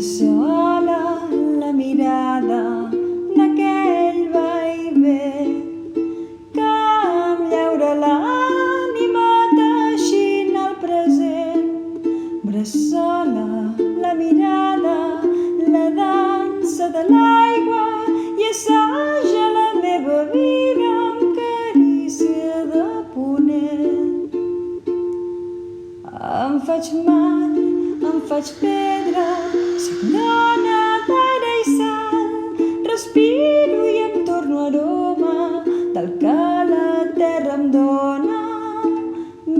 Bressola la mirada d'aquell vaivé que em llaura l'ànima teixint el present. Bressola la mirada, la dansa de l'aigua i assaja la meva vida amb carícia de ponent. Em faig mar, em faig pedra, soc dona d'aire i sal, respiro i em torno aroma del que la terra em dona.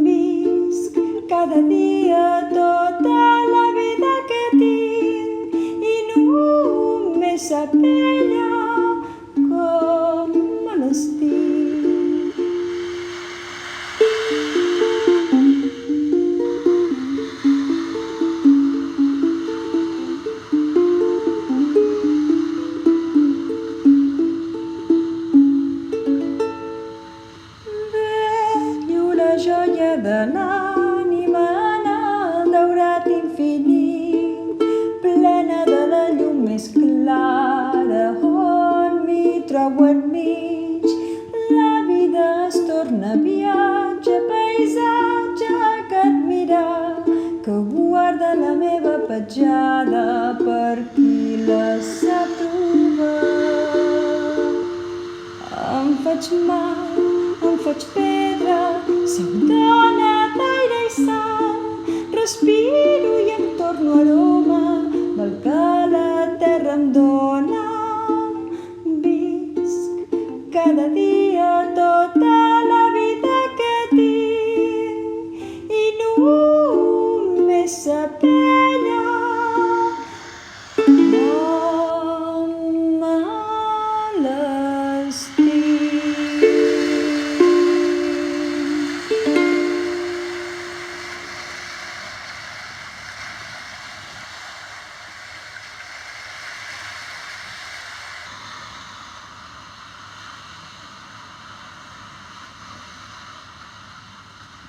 Visc cada dia tota la vida que tinc i només sap ella com me l'estic. Joia de l'ànima en el daurat infinit, plena de la llum més clara, on m'hi trobo enmig. La vida es torna viatge, paisatge que admirar, que guarda la meva petjada per qui la sap trobar. Em faig mar, em faig pedra, soc